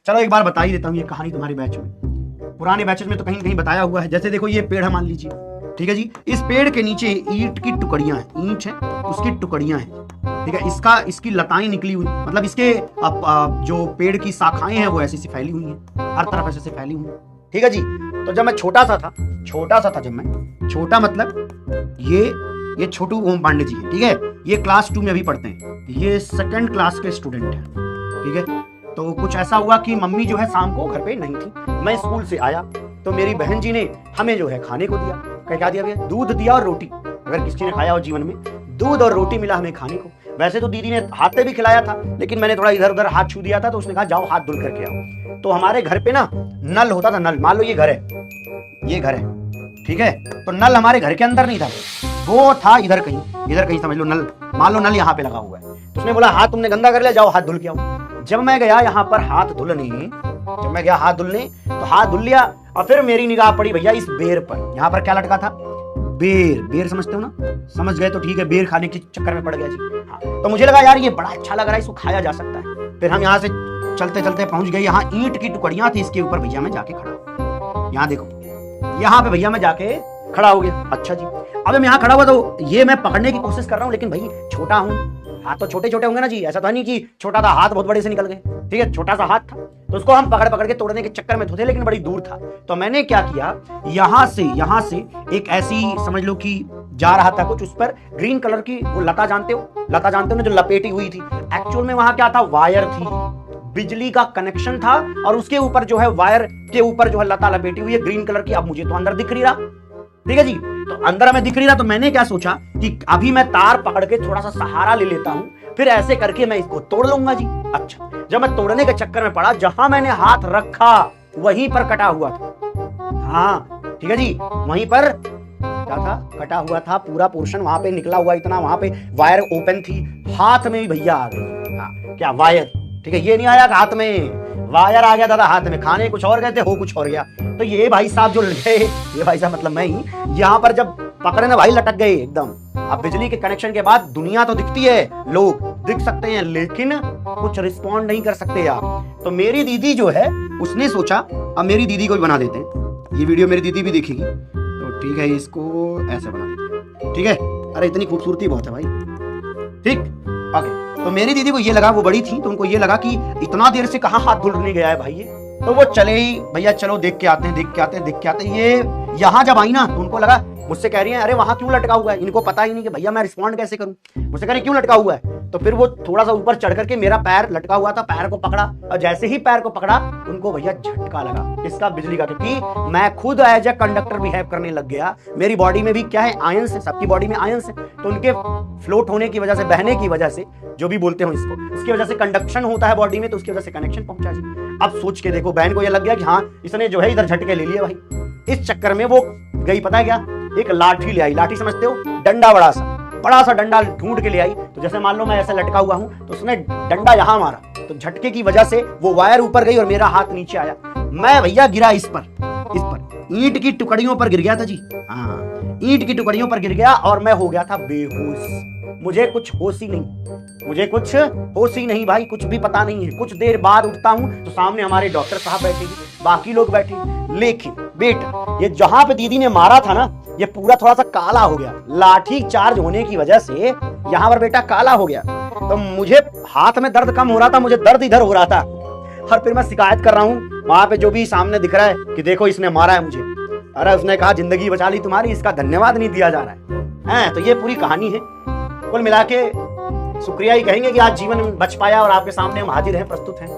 चलो एक बार बता ही देता हूँ ये कहानी तुम्हारे बैच में, पुराने बैचेस में तो कहीं कहीं बताया हुआ है। जैसे देखो ये पेड़ है मान लीजिए, ठीक है जी, इस पेड़ के नीचे ईंट की टुकड़ियां हैं, ईंट है उसकी टुकड़ियां हैं, ठीक है, इसकी लताएं निकली हुई, मतलब इसके जो पेड़ की शाखाएं हैं वो ऐसी सी फैली हुई हैं, हर तरफ ऐसे फैली हुई हैं, ठीक है जी। तो जब मैं छोटा सा था जब मैं छोटा, मतलब ये छोटू ओम पांडे जी है, ठीक है, ये क्लास 2 में अभी पढ़ते हैं, ये 2nd क्लास के स्टूडेंट हैं, ठीक है। तो कुछ ऐसा हुआ कि मम्मी जो है शाम को घर पे नहीं थी, मैं स्कूल से आया तो मेरी बहन जी ने हमें जो है खाने को दिया, क्या दिया भैया, दूध दिया और रोटी। अगर किसी ने खाया हो जीवन में, दूध और रोटी मिला हमें खाने को। वैसे तो दीदी ने हाथ पे भी खिलाया था, लेकिन मैंने थोड़ा इधर उधर हाथ छू दिया था, तो उसने कहा जाओ हाथ धुल करके आओ। तो हमारे घर पे ना नल होता था, नल, मान लो ये घर है, ठीक है, तो नल हमारे घर के अंदर नहीं था, वो था इधर कहीं समझ लो, नल मान लो नल यहाँ पे लगा हुआ है। तो उसने बोला हाथ तुमने गंदा कर लिया, जाओ हाथ धुल के आओ। जब मैं गया यहाँ पर हाथ धुलने, तो हाथ धुल लिया, और फिर मेरी निगाह पड़ी भैया इस बेर पर। यहाँ पर क्या लटका था, बेर समझते हो ना, समझ गए तो ठीक है, बेर खाने के चक्कर में पड़ गया जी। हाँ, तो मुझे लगा यार ये बड़ा अच्छा लग रहा है, इसको खाया जा सकता है। फिर हम यहाँ से चलते चलते पहुंच गए, यहाँ ईंट की टुकड़ियां थी, इसके ऊपर भैया मैं जाके खड़ा, यहाँ देखो, यहाँ पे भैया मैं जाके खड़ा हो गया। अच्छा जी, अब मैं यहाँ खड़ा हुआ तो ये मैं पकड़ने की कोशिश कर रहा हूँ, लेकिन भाई छोटा हूँ, हाथ तो छोटे छोटे होंगे ना जी, ऐसा तो नहीं कि छोटा था हाथ बहुत बड़े से निकल गए, ठीक है, छोटा सा हाथ था, तो उसको हम पकड़ के तोड़ने के चक्कर में थे, लेकिन बड़ी दूर था। तो मैंने क्या किया, यहाँ से एक ऐसी समझ लो कि जा रहा था कुछ, उस पर ग्रीन कलर की वो लता जानते हो ना, जो लपेटी हुई थी। एक्चुअल में वहां क्या था, वायर थी, बिजली का कनेक्शन था, और उसके ऊपर जो है वायर के ऊपर जो है लता लपेटी हुई है ग्रीन कलर की। अब मुझे तो अंदर दिख नहीं रहा, ठीक है जी, तो अंदर हमें दिख नहीं रहा, तो मैंने क्या सोचा कि अभी मैं तार पकड़ के थोड़ा सा सहारा ले लेता हूं, फिर ऐसे करके मैं इसको तोड़ लूंगा जी। अच्छा, जब मैं तोड़ने के चक्कर में पड़ा, जहां मैंने हाथ रखा वहीं पर कटा हुआ था। हाँ ठीक है जी, वहीं पर क्या था, कटा हुआ था पूरा पोर्शन, वहां पे निकला हुआ इतना, वहां पे वायर ओपन थी, हाथ में भी भैया आ गई। हाँ, क्या वायर, ठीक है, ये नहीं आया हाथ में, वायर आ गया दादा हाथ में, खाने कुछ और गए थे, हो कुछ और गया। तो ये भाई साहब जो गए, ये भाई साहब मतलब मैं ही, यहाँ पर जब पकड़े ना भाई लटक गए एकदम। अब बिजली के कनेक्शन के बाद दुनिया तो दिखती है, लोग दिख सकते हैं, लेकिन कुछ रिस्पॉन्ड नहीं कर सकते आप। तो मेरी दीदी जो है उसने सोचा अब मेरी दीदी को भी बना देते हैं, ये वीडियो मेरी दीदी भी देखेगी, तो ठीक है इसको ऐसे बना देते हैं, ठीक है, अरे इतनी खूबसूरती बहुत है भाई, ठीक, ओके। तो मेरी दीदी को ये लगा, वो बड़ी थी तो उनको ये लगा कि इतना देर से कहाँ हाथ धुलने गया है भाई ये, तो वो चले ही भैया चलो देख के आते हैं। ये यहाँ जब आई ना तो उनको लगा, मुझसे कह रही है अरे वहां क्यों लटका हुआ है, इनको पता ही नहीं कि भैया मैं रिस्पॉन्ड कैसे करूं, मुझसे कह रही क्यों लटका हुआ है। तो फिर वो थोड़ा सा ऊपर चढ़ करके मेरा पैर लटका हुआ था, पैर को पकड़ा, और जैसे ही पैर को पकड़ा उनको भैया झटका लगा इसका बिजली का, क्योंकि मैं खुद एज ए कंडक्टर बिहेव करने लग गया। मेरी बॉडी में भी क्या है, आयंस है, सबकी बॉडी में आयंस है, तो उनके फ्लोट होने की वजह से, बहने की वजह से, जो भी बोलते हो इसको, इसकी वजह से कंडक्शन होता है बॉडी में, तो उसकी वजह से कनेक्शन पहुंचा जी। अब सोच के देखो, बहन को ये लग गया कि हाँ इसने जो है इधर झटके ले लिए भाई। इस चक्कर में वो गई, पता है क्या, एक लाठी ले आई, लाठी समझते हो, डंडा, बड़ा सा डंडा ढूंढ के ले आई। तो जैसे मान लो मैं ऐसे लटका हुआ हूं, तो उसने डंडा यहां मारा, तो झटके की वजह से वो वायर ऊपर गई और मेरा हाथ नीचे आया। मैं भैया गिरा इस पर ईंट की टुकड़ियों पर गिर गया था जी। हाँ, ईंट की टुकड़ियों पर गिर गया और मैं हो गया था बेहोश। मुझे कुछ होश ही नहीं भाई, कुछ भी पता नहीं है। कुछ देर बाद उठता हूं तो सामने हमारे डॉक्टर साहब बैठे, बाकी लोग बैठे, लेकिन बेटा ये जहां पे दीदी ने मारा था ना, ये पूरा थोड़ा सा काला हो गया, लाठी चार्ज होने की वजह से यहाँ पर बेटा काला हो गया। तो मुझे हाथ में दर्द कम हो रहा था, मुझे दर्द इधर हो रहा था, और फिर मैं शिकायत कर रहा हूँ वहां पे जो भी सामने दिख रहा है कि देखो इसने मारा है मुझे। अरे उसने कहा जिंदगी बचा ली तुम्हारी, इसका धन्यवाद नहीं दिया जा रहा है। तो ये पूरी कहानी है, कुल मिला के शुक्रिया ही कहेंगे कि आज जीवन बच पाया और आपके सामने हम हाजिर हैं, प्रस्तुत हैं।